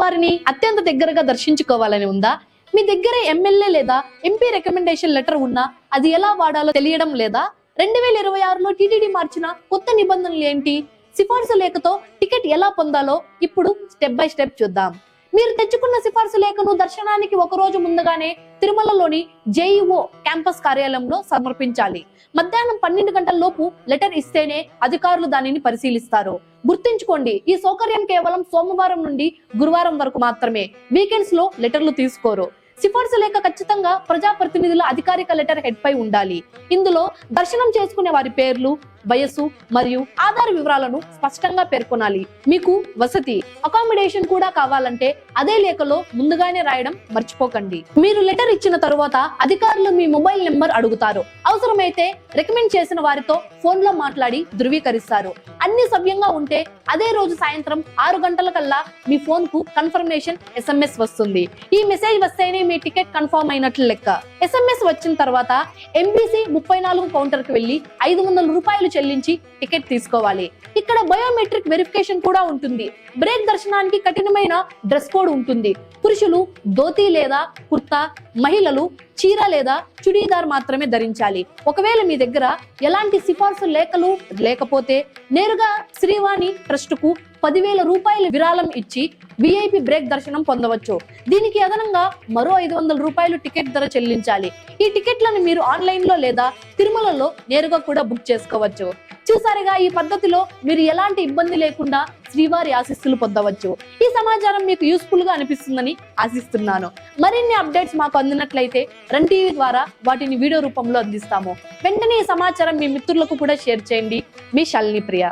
వారిని అత్యంత దగ్గరగా దర్శించుకోవాలని ఉందా? మీ దగ్గర ఎమ్మెల్యే లేదా ఎంపీ రికమెండేషన్ లెటర్ ఉన్నా అది ఎలా వాడాలో తెలియడం లేదా? 2026లో టీటీడీ మార్చిన కొత్త నిబంధనలు ఏంటి? సిఫార్సు లేఖతో టికెట్ ఎలా పొందాలో ఇప్పుడు స్టెప్ బై స్టెప్ చూద్దాం. మీరు తెచ్చుకున్న సిఫార్సు లేఖను దర్శనానికి ఒక రోజు ముందుగానే తిరుమలలోని జేఈఓ క్యాంపస్ కార్యాలయంలో సమర్పించాలి. మధ్యాహ్నం 12 గంటల లోపు లెటర్ ఇస్తేనే అధికారులు దానిని పరిశీలిస్తారు. గుర్తుంచుకోండి, ఈ సౌకర్యం కేవలం సోమవారం నుండి గురువారం వరకు మాత్రమే. వీకెండ్స్ లో లెటర్లు తీసుకోరు. సిఫార్సు లేఖ ఖచ్చితంగా ప్రజాప్రతినిధుల అధికారిక లెటర్ హెడ్ పై ఉండాలి. ఇందులో దర్శనం చేసుకునే వారి పేర్లు, వయస్సు మరియు ఆధార్ వివరాలను స్పష్టంగా పేర్కొనాలి. మీకు వసతి, అకామిడేషన్ కూడా కావాలంటే అదే లేఖలో ముందుగానే రాయడం మర్చిపోకండి. మీరు లెటర్ ఇచ్చిన తరువాత అధికారులు మీ మొబైల్ నెంబర్ అడుగుతారు. అవసరమైతే రికమెండ్ చేసిన వారితో ఫోన్ లో మాట్లాడి ధృవీకరిస్తారు. అన్ని సవ్యంగా ఉంటే అదే రోజు సాయంత్రం 6 గంటల కల్లా మీ ఫోన్ కు కన్ఫర్మేషన్ SMS వస్తుంది. ఈ మెసేజ్ వస్తేనే మీ టికెట్ కన్ఫర్మ్ అయినట్లు లెక్క. SMS వచ్చిన తర్వాత MBC 34 కౌంటర్ కి వెళ్లి 500 రూపాయలు చెల్లించి టికెట్ తీసుకోవాలి. ఇక్కడ బయోమెట్రిక్ వెరిఫికేషన్ కూడా ఉంటుంది. బ్రేక్ దర్శనానికి కఠినమైన డ్రెస్ కోడ్ ఉంటుంది. పురుషులు ధోతి లేదా కుర్తా, మహిళలు చీర లేదా చుడీదార్ మాత్రమే ధరించాలి. ఒకవేళ మీ దగ్గర ఎలాంటి సిఫార్సు లేఖలు లేకపోతే నేరుగా శ్రీవాణి ట్రస్ట్ కు 10,000 రూపాయలు విరాళం ఇచ్చి VIP బ్రేక్ దర్శనం పొందవచ్చు. దీనికి అదనంగా మరో 500 రూపాయలు టికెట్ ధర చెల్లించాలి. ఈ టికెట్లను మీరు ఆన్లైన్ లో లేదా తిరుమలలో నేరుగా కూడా బుక్ చేసుకోవచ్చు. చూసారుగా, ఈ పద్ధతిలో మీరు ఎలాంటి ఇబ్బంది లేకుండా శ్రీవారి ఆశీస్సులు పొందవచ్చు. ఈ సమాచారం మీకు యూస్ఫుల్ గా అనిపిస్తుందని ఆశిస్తున్నాను. మరిన్ని అప్డేట్స్ మాకు అందినట్లయితే రన్ టీవీ ద్వారా వాటిని వీడియో రూపంలో అందిస్తాము. వెంటనే ఈ సమాచారం మీ మిత్రులకు కూడా షేర్ చేయండి. మీ శాలిని ప్రియ.